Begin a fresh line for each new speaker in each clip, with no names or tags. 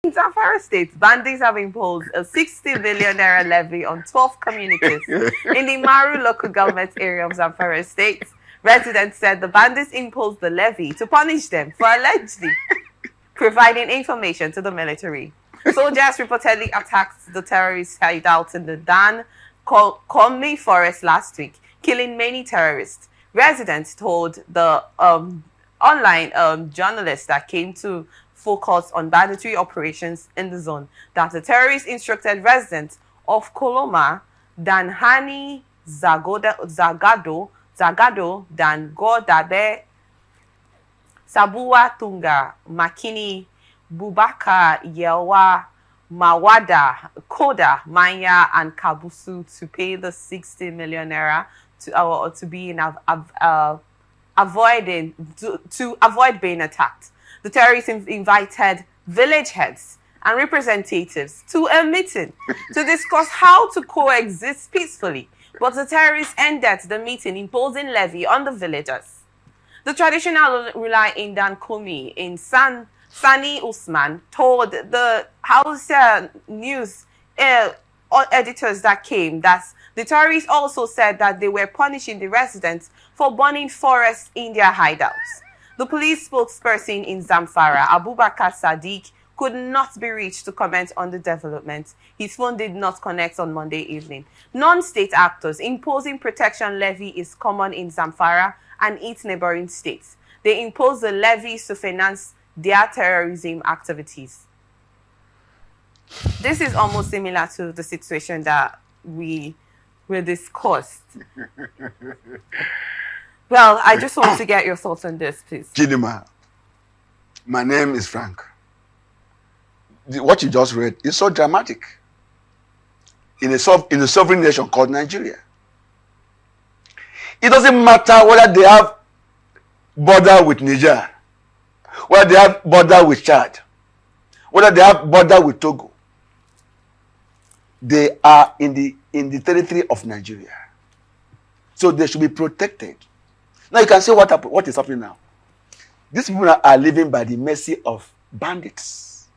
In Zamfara State, bandits have imposed a 60 billion naira levy on 12 communities in the Maru local government area of Zamfara State. Residents said the bandits imposed the levy to punish them for allegedly providing information to the military. Soldiers reportedly attacked the terrorist hideout in the Dan Comey forest last week, killing many terrorists. Residents told the online journalists that came to focus on banditry operations in the zone that the terrorists instructed residents of Koloma, Danhani, Zagado, Dangodabe, Sabuwa Tunga, Makini, Bubaka, Yelwa, Mawada, Koda, Manya, and Kabusu to pay the 60 million naira to be in to avoid being attacked. The terrorists invited village heads and representatives to a meeting to discuss how to coexist peacefully, but the terrorists ended the meeting imposing levy on the villagers. The traditional ruler in Dankomi in Sani Usman told the House News editors that came that the terrorists also said that they were punishing the residents for burning forests in their hideouts. The police spokesperson in Zamfara, Abubakar Sadiq, could not be reached to comment on the development. His phone did not connect on Monday evening. Non-state actors imposing protection levy is common in Zamfara and its neighboring states. They impose the levies to finance their terrorism activities. This is almost similar to the situation that we discussed. Well, I just want to get your thoughts on this, please.
Chidima, my name is Frank. What you just read is so dramatic in a sovereign nation called Nigeria. It doesn't matter whether they have border with Niger, whether they have border with Chad, whether they have border with Togo. They are in the territory of Nigeria. So they should be protected. Now you can see what is happening now. These people are living by the mercy of bandits.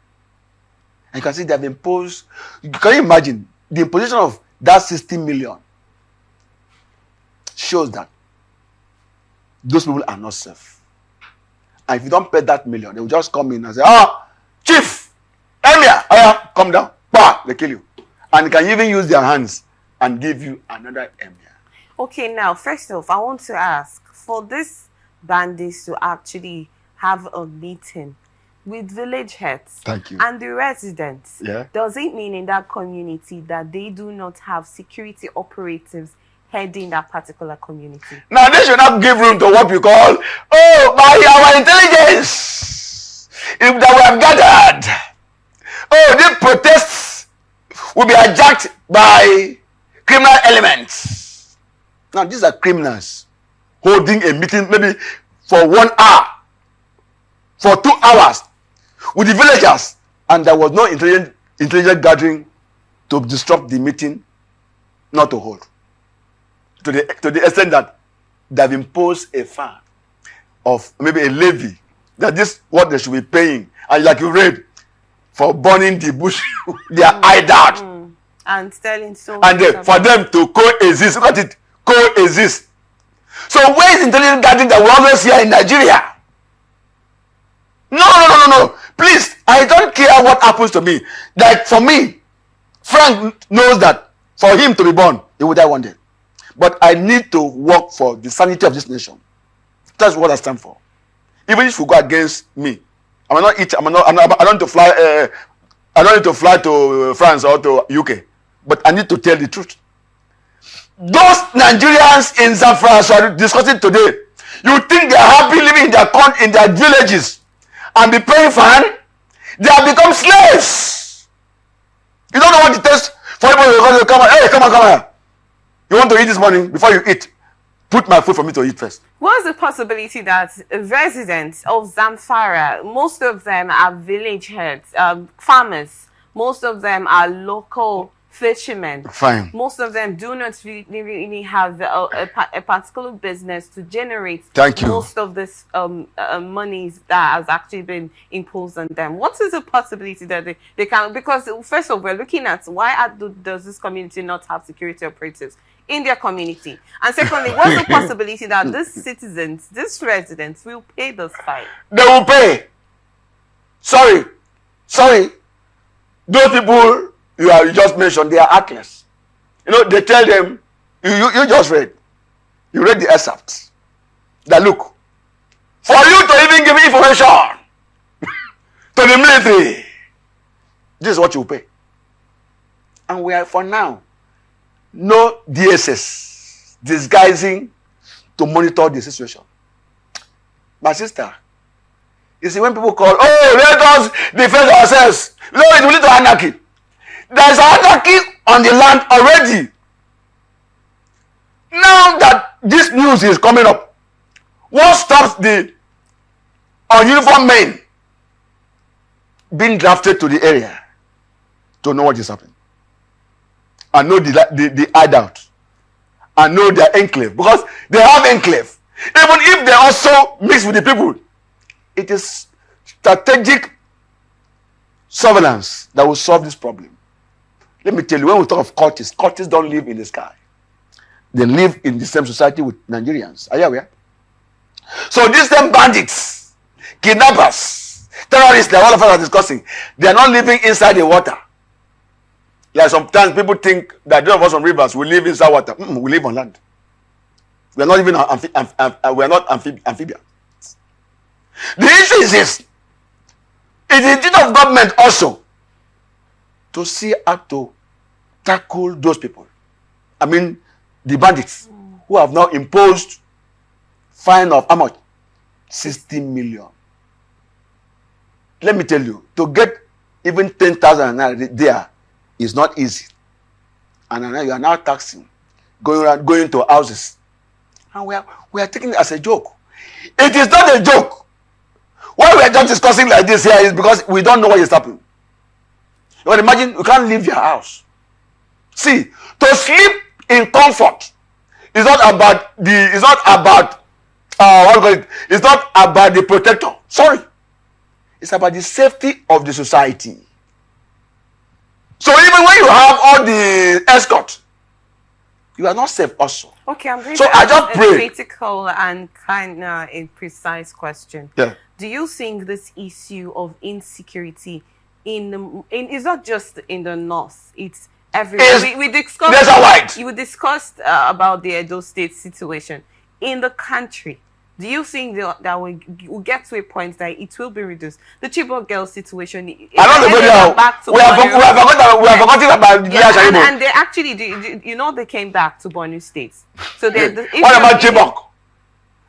And you can see they have imposed, can you imagine the imposition of that 60 million shows that those people are not safe. And if you don't pay that million, they will just come in and say, Chief, Emir, come down. Bah, they kill you. And they can even use their hands and give you another Emir.
Okay, now, first off, I want to ask, for this bandits to actually have a meeting with village heads and the residents, does it mean in that community that they do not have security operatives heading that particular community?
Now, they should not give room to what we call, by our intelligence, that we have gathered. These protests will be hijacked by criminal elements. Now, these are criminals holding a meeting maybe for 1 hour, for 2 hours with the villagers, and there was no intelligent gathering to disrupt the meeting, not to hold. To the extent that they have imposed a fine of maybe a levy, that this what they should be paying, and like you read, for burning the bush, their hideout.
And telling so.
And for them to coexist, look at it, coexist. So where is intelligent gathering that we always hear in Nigeria? No. Please, I don't care what happens to me. Like for me, Frank knows that for him to be born, he would die one day. But I need to work for the sanity of this nation. That's what I stand for. Even if you go against me, I don't need to fly. I don't need to fly to France or to UK, but I need to tell the truth. Those Nigerians in Zamfara are discussing today. You think they are happy living in their villages and be paying fine? They have become slaves. You don't know what it takes for everybody to come on. Hey, come on. You want to eat this morning? Before you eat, put my food for me to eat first.
What's the possibility that residents of Zamfara, most of them are village heads, farmers, most of them are local fishermen.
Fine.
Most of them do not really have a particular business to generate
Thank you.
most of this monies that has actually been imposed on them. What is the possibility that they can, because first of all, we're looking at why does this community not have security operatives in their community? And secondly, what's the possibility that these citizens, these residents will pay this fine?
They will pay. Sorry. Those people you just mentioned, they are heartless. You know, they tell them, you just read. You read the excerpt. That look, for you to even give information to the military, this is what you pay. And we are, for now, no DSS disguising to monitor the situation. My sister, you see, when people call, oh, let us defend ourselves, no, it will lead to anarchy. There is anarchy on the land already. Now that this news is coming up, what stops the uniformed men being drafted to the area to know what is happening? And know the hideout. And know their enclave. Because they have enclave. Even if they also mix with the people, it is strategic surveillance that will solve this problem. Let me tell you, when we talk of cultists don't live in the sky. They live in the same society with Nigerians. Are you aware? So these same bandits, kidnappers, terrorists that all of us are discussing, they are not living inside the water. Like sometimes people think that those of us on rivers will live inside water. We live on land. We are not even we are not amphibians. The issue is this. It is the duty of government also to see how to tackle those people. I mean, the bandits who have now imposed fine of how much? 60 million. Let me tell you, to get even 10,000 naira there is not easy. And now you are now taxing, going to houses. And we are taking it as a joke. It is not a joke. Why we are just discussing like this here is because we don't know what is happening. You can imagine you can't leave your house. See, to sleep in comfort is not about it's not about it's not about the protector. Sorry. It's about the safety of the society. So even when you have all the escort, you are not safe also.
Okay, I'm going
so
to
I
ask
just
a
pray.
critical and kind of a precise question.
Yeah.
Do you think this issue of insecurity it's not just in the north, it's everywhere? We discussed
nationwide.
You discussed about the Edo State situation in the country. Do you think that we will get to a point that it will be reduced? The Chibok girl situation.
I don't know. We have forgotten about the
and they actually, they came back to Borno State. So
what about Chibok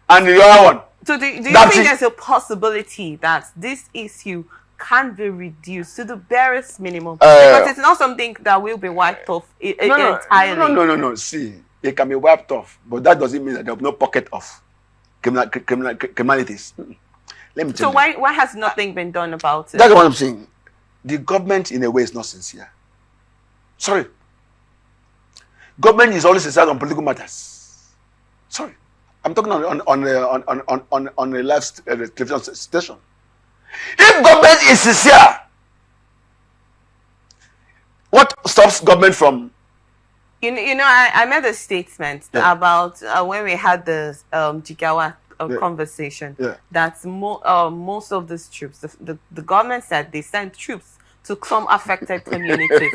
and the other one?
So do you think there's a possibility that this issue can be reduced to the barest minimum? Because it's not something that will be wiped off entirely.
No. See, it can be wiped off, but that doesn't mean that there will be no pocket of criminalities. Let me tell you.
So why has nothing been done about it?
That's what I'm saying. The government, in a way, is not sincere. Sorry. Government is always sincere on political matters. Sorry. I'm talking on a live television station. If government is sincere, what stops government from?
I made a statement about when we had the Jigawa conversation that most of these troops, the government said they sent troops to some affected communities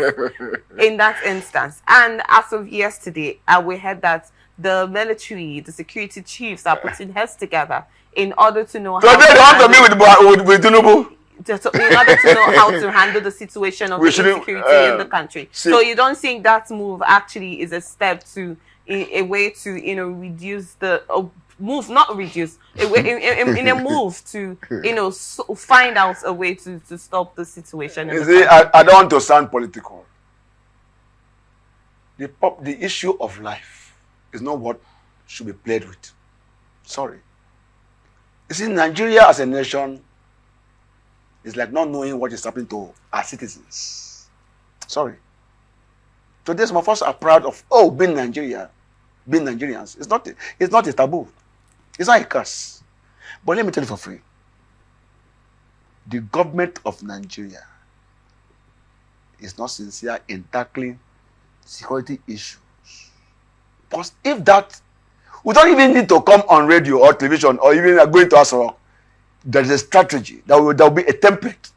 in that instance. And as of yesterday, we heard that the military, the security chiefs are putting heads together in order to know
how they want to meet with Tinubu.
In order to know how to handle the situation of the insecurity in the country. So you don't think that move actually is a step to a way to reduce the move, not reduce in a move to find out a way to stop the situation.
You see, I don't want to sound political. The issue of life is not what should be played with. Sorry. You see, Nigeria as a nation is like not knowing what is happening to our citizens. Sorry. Today, some of us are proud of being Nigeria, being Nigerians. It's not a taboo. It's not a curse. But let me tell you for free. The government of Nigeria is not sincere in tackling security issues. Because if that, we don't even need to come on radio or television or even going to Asoro. There is a strategy. There will be a template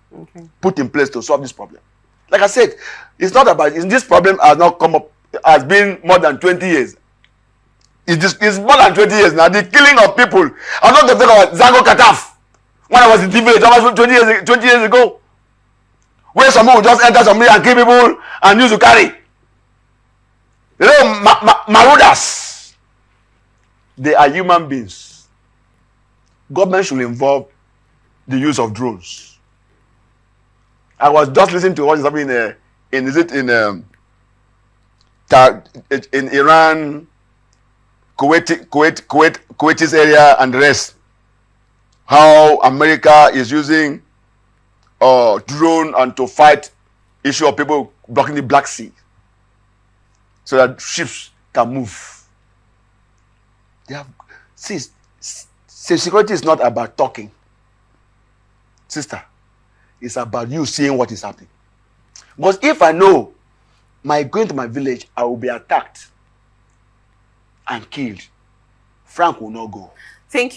put in place to solve this problem. Like I said, it's not about, this problem has not come up, has been more than 20 years. It's more than 20 years now. The killing of people. I'm not going to talk about Zango Kataf. When I was in the village, almost 20 years ago. Where someone would just enter somebody and kill people and use to carry. You know, Marudas. They are human beings. Government should involve the use of drones. I was just listening to what is happening in Iran, Kuwait's area and the rest. How America is using drone and to fight issue of people blocking the Black Sea so that ships can move. Security is not about talking, sister. It's about you seeing what is happening. Because if I know going to my village, I will be attacked and killed, Frank will not go.
Thank you.